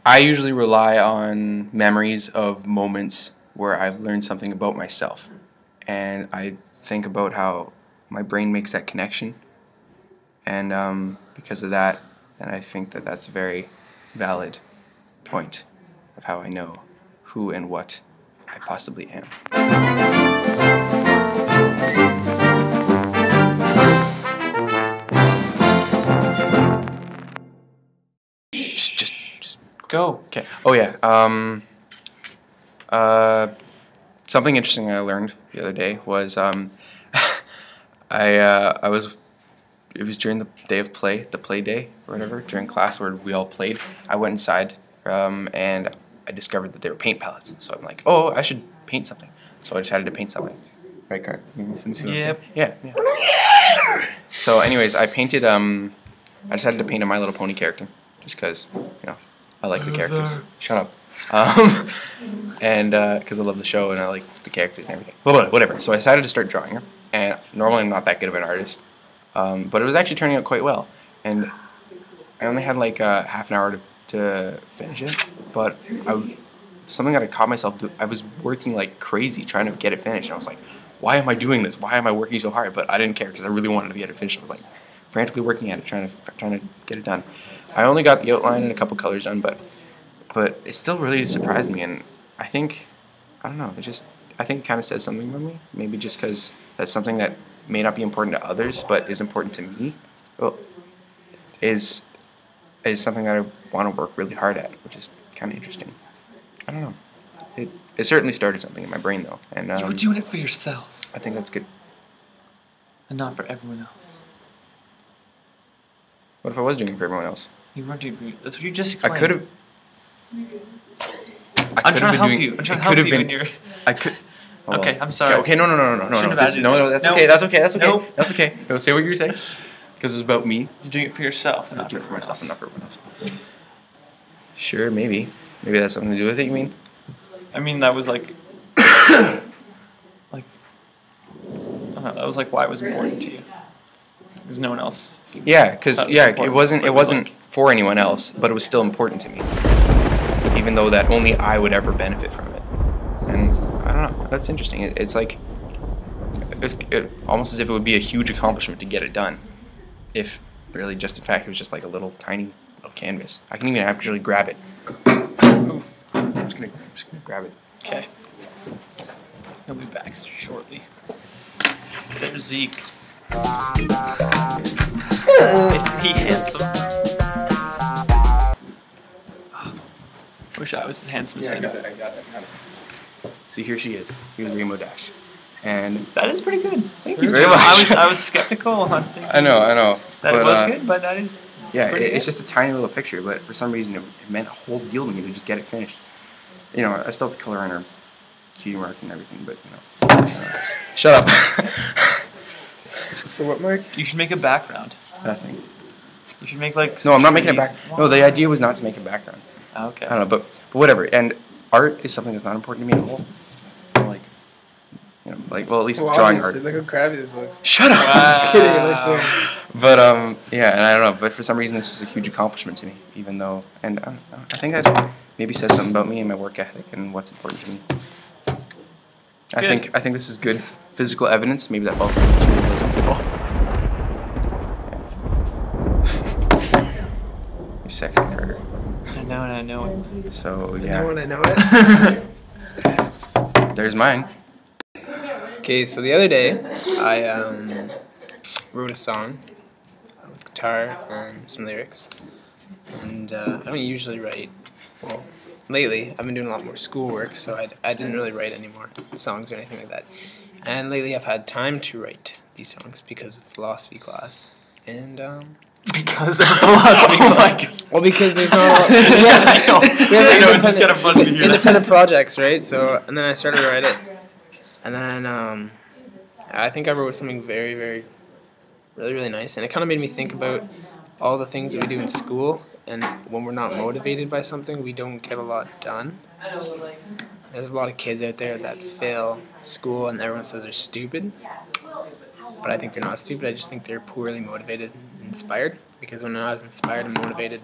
I usually rely on memories of moments where I've learned something about myself. And I think about how my brain makes that connection. And because of that, and I think that that's a very valid point of how I know who and what I possibly am. Just go. Okay. Oh yeah. Something interesting I learned the other day was it was during the day of play, the play day or whatever, during class where we all played. I went inside and I discovered that they were paint palettes. So I'm like, oh, I should paint something. So I decided to paint something. Right, Cart? Yep. Yeah. So anyways, I painted, I decided to paint a My Little Pony character just because, I like the characters. Shut up. And because I love the show and I like the characters and everything. Well, whatever. So I decided to start drawing her. And normally I'm not that good of an artist. But it was actually turning out quite well. And I only had like half an hour to finish it. But something that I caught myself doing, I was working like crazy trying to get it finished. And I was like, why am I doing this? Why am I working so hard? But I didn't care because I really wanted to get it finished. I was like frantically working at it, trying to get it done. I only got the outline and a couple colors done, but it still really surprised me. And I don't know, I think it kind of says something about me. Maybe just because that's something that may not be important to others, but is important to me. Well, is something that I want to work really hard at, which is kind of interesting. I don't know. It certainly started something in my brain though, and you were doing it for yourself. I think that's good. And not for everyone else. What if I was doing it for everyone else? You weren't doing. That's what you just explained. I could have. I'm trying to help you. I'm trying to help you when you're. I could. Oh, okay, I'm sorry. Okay, no. That's okay. Nope. That's okay. No, say what you were saying. Because it was about me. You're doing it for yourself. I was doing it for myself and not for everyone else. Sure, maybe. Maybe that's something to do with it, you mean? I mean, that was like... I don't know, that was like why it was important to you. Because no one else... Yeah, because, it wasn't for anyone else, but it was still important to me. Even though that only I would ever benefit from it. And, I don't know, that's interesting. It's like... It's almost as if it would be a huge accomplishment to get it done. If really just in fact it was just like a little tiny little canvas. I can even actually grab it. Ooh. I'm just gonna grab it. Okay. He'll be back shortly. There's Zeke. Isn't he handsome? Wish I was as handsome as him. I got it. See, here she is. Here's Rainbow Dash. And that is pretty good. Thank you very much. I was skeptical on thinking I know. That it was good, but that is it's just a tiny little picture, but for some reason it meant a whole deal to me to just get it finished. I still have to color in her cutie mark and everything, but shut up. So what mark? You should make a background. Nothing. You should make like. No, I'm not making a background. No, the idea was not to make a background. Okay. I don't know, but whatever. And art is something that's not important to me at all. Well, at least drawing art. Look how crabby this looks. Shut up! I'm just kidding. It but yeah, and I don't know. But for some reason, this was a huge accomplishment to me. Even though, and I think that maybe says something about me and my work ethic and what's important to me. I think this is good physical evidence. Maybe that falls into materialism. You sexy Carter. I know and I know it. So yeah. I know it. There's mine. Okay, so the other day, I wrote a song with guitar and some lyrics, and I don't usually write. Well, lately I've been doing a lot more schoolwork, so I didn't really write any more songs or anything like that. And lately I've had time to write these songs because of philosophy class, and because of philosophy class. Well, because there's not. We have just got a fun to hear independent projects, right? So, and then I started to write it. And then I think I wrote something very, very, really, really nice. And it kind of made me think about all the things that we do in school. And when we're not motivated by something, we don't get a lot done. There's a lot of kids out there that fail school and everyone says they're stupid. But I think they're not stupid. I just think they're poorly motivated and inspired. Because when I was inspired and motivated,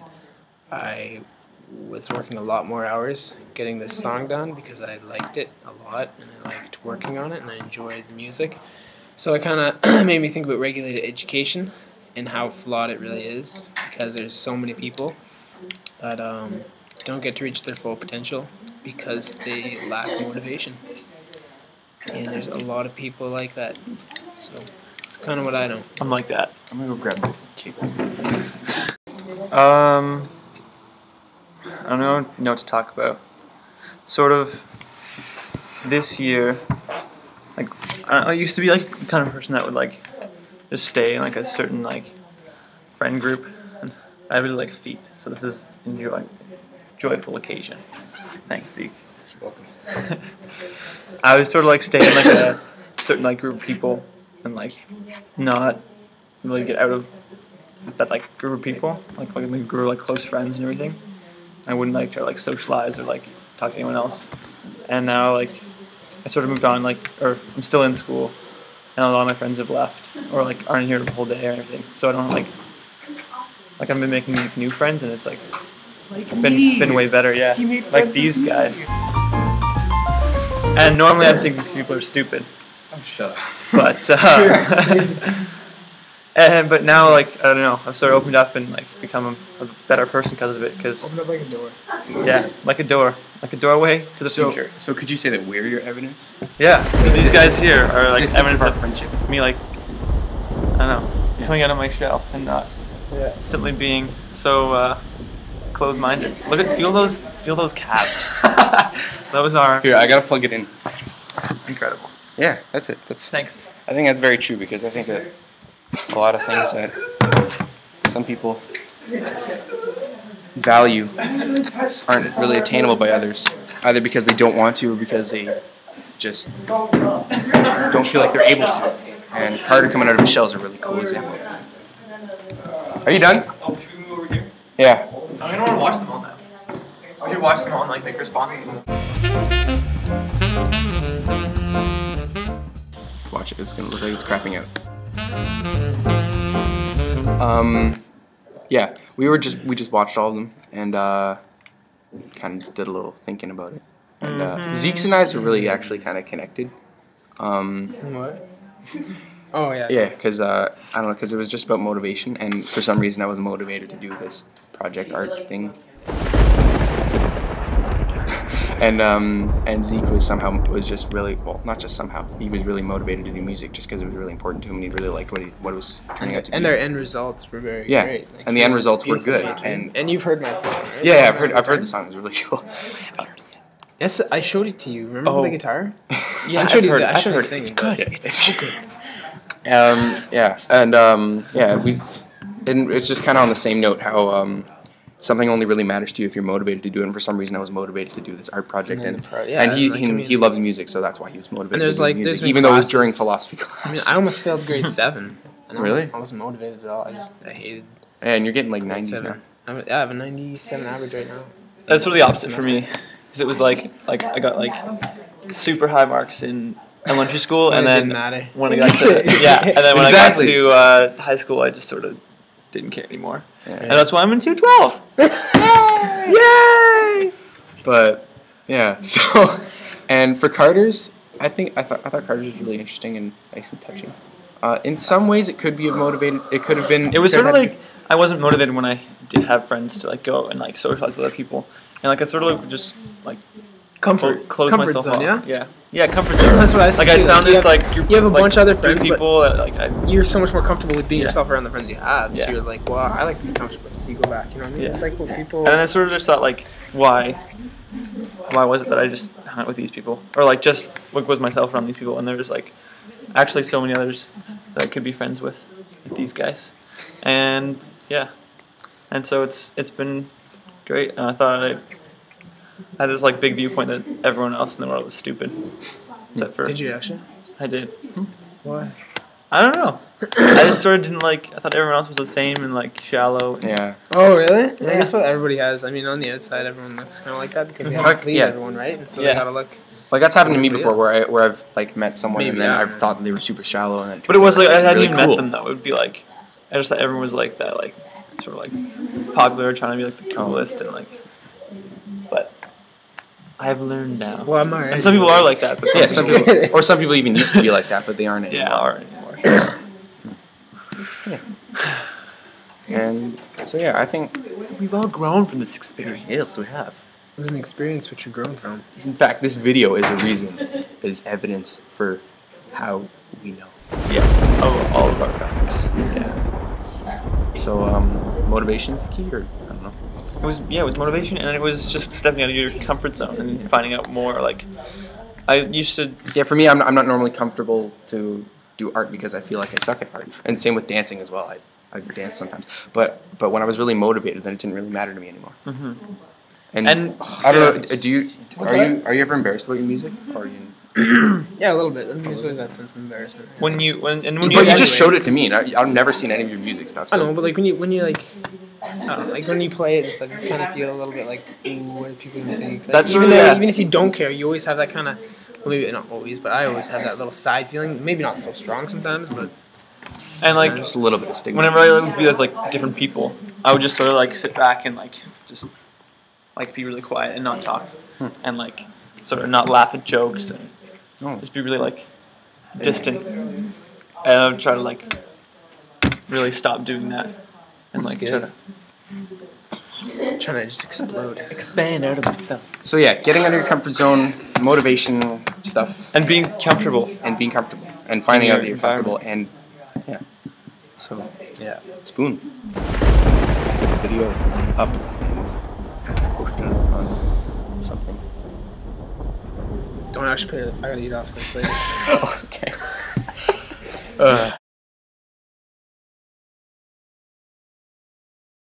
I was working a lot more hours getting this song done because I liked it a lot and I liked working on it and I enjoyed the music. So it kind of made me think about regulated education and how flawed it really is because there's so many people that don't get to reach their full potential because they lack motivation. And there's a lot of people like that. So it's kind of what I don't. I'm like that. I'm gonna go grab the cake. I don't know what to talk about. Sort of this year, like I used to be like the kind of person that would like just stay in like a certain like friend group, and I really like feet. So this is joyful occasion. Thanks, Zeke. You're welcome. I would sort of like stay in like a certain like group of people and like not really get out of that like group of people. Like we grew like close friends and everything. I wouldn't like to like socialize or like talk to anyone else. And now like I sort of moved on or I'm still in school and a lot of my friends have left or like aren't here the whole day or anything. So I don't like I've been making like new friends and it's like been way better, yeah. Like these guys. And normally I think these people are stupid. Oh, shut up. But but now like I don't know, I've sort of opened up and like become a better person because of it. Cause Open up like a door. yeah, like a doorway to the future. So could you say that we're your evidence? Yeah. So these guys here are like Existence evidence of our of friendship. me like I don't know coming out of my shell and not simply being so closed-minded. Feel those calves. Those are Here, I gotta plug it in. incredible. Yeah, that's it. Thanks. I think that's very true because I think that a lot of things that some people value aren't really attainable by others, either because they don't want to or because they just don't feel like they're able to. And Carter coming out of his shell is a really cool example of that. Are you done? Oh, should we move over here? Yeah. I don't want to watch them all now. We should watch them all and like make responses to them. Watch it. It's gonna look like it's crapping out. Yeah, we just watched all of them and kind of did a little thinking about it. And Zeke's and I are really actually kind of connected. What? Oh yeah. Yeah, because I don't know, because it was just about motivation, and for some reason I was motivated to do this project art thing. And Zeke was just really, well, not just somehow, he was really motivated to do music just because it was really important to him and he really liked what it was turning out to be. And their end results were very Yeah, great. Like, and the end results were good. Paintings. And you've heard my song, right? Yeah, I've heard the song. It was really cool. Yes, I showed it to you. Remember the guitar? Yeah, I showed you I've heard it. singing. It's good. It's so good. Yeah, and it's just kind of on the same note how something only really matters to you if you're motivated to do it. And for some reason, I was motivated to do this art project, and he loves music, so that's why he was motivated. And there's to do like music, there's even though it was classes. during philosophy class. I mean, I almost failed grade 7. And Really? I wasn't motivated at all. I hated. And you're getting like grade 90s 7. now. I have a 97 average right now. That's sort of the opposite for me, because it was like I got like super high marks in elementary school, and it then didn't matter. when I got to and then when Exactly. I got to high school, I just sort of didn't care anymore, and that's why I'm in 212. Yay! But yeah, so and for Carter's, I thought Carter's was really interesting and nice and touching. In some ways, it could be motivated. It could have been. It was sort of like I wasn't motivated when I did have friends to like go and like socialize with other people, and like I sort of just like close myself zone, off. Yeah, comfort zone. That's what I said. Like I too. found You this have- like group you have a of, like, bunch of other three friends, but people that like you're so much more comfortable with being Yeah. yourself around the friends you have. So Yeah. you're like, well, I like to be comfortable. So you go back. You know what I mean? Yeah. It's like what people. And then I sort of just thought, like, why was it that I just hung out with these people? Or, like, just like, was myself around these people? And there was, like, actually so many others that I could be friends with these guys. And, yeah. And so it's been great. And I thought I had this, like, big viewpoint that everyone else in the world was stupid. Except for... Did you actually? I did. Why? I don't know. I just sort of didn't, like... I thought everyone else was the same and, like, shallow. Yeah. Oh, really? Yeah. I guess what everybody has. I mean, on the outside, everyone looks kind of like that because they have to please Yeah. everyone, right? And so Yeah. they gotta look. Like that's happened to me Everybody before, else. where I've like met someone Maybe, and then yeah. I thought they were super shallow, and then But it was like I hadn't really even cool. met them though. It would be like I just thought everyone was like that, like sort of like popular, trying to be like the coolest and like but I've learned now. Well, I'm alright. And some people are like that, but Yeah, some people, or some people even used to be like that, but they aren't anymore. yeah, aren't anymore. And so yeah, I think We've all grown from this experience. yes, we have. It was an experience which you've grown from. In fact, this video is a reason, is evidence for how we know. Yeah, all of our facts. Yeah. So motivation is the key, or I don't know. It was motivation, and then it was just stepping out of your comfort zone and finding out more. Like, I used to. Yeah, for me, I'm not normally comfortable to do art because I feel like I suck at art, and same with dancing as well. I dance sometimes, but when I was really motivated, then it didn't really matter to me anymore. Mm-hmm. And I don't know. Are you ever embarrassed about your music, or are you? Yeah, a little bit. There's always that sense of embarrassment. When you But you just showed it to me, and I've never seen any of your music stuff. So. I know, but like when you like, I don't know, like when you play it and stuff, you kind of feel a little bit like, ooh, what are people gonna think? Like, That's even really- even if you don't care, you always have that kind of, well, maybe not always, but I always have that little side feeling. Maybe not so strong sometimes, but and like Just a little bit of stigma. whenever I would be with like different people, I would just sort of like sit back and like just like be really quiet and not talk, and like sort of not laugh at jokes and just be really like distant. And I would try to like really stop doing that and like try to trying to just explode. expand out of myself So yeah, getting out of your comfort zone, motivation stuff, and being comfortable. and being comfortable, and finding out that you're environment. comfortable, and yeah. So Yeah. spoon. Let's get this video up and post it on something. Don't actually put it. I gotta eat off this later. Okay.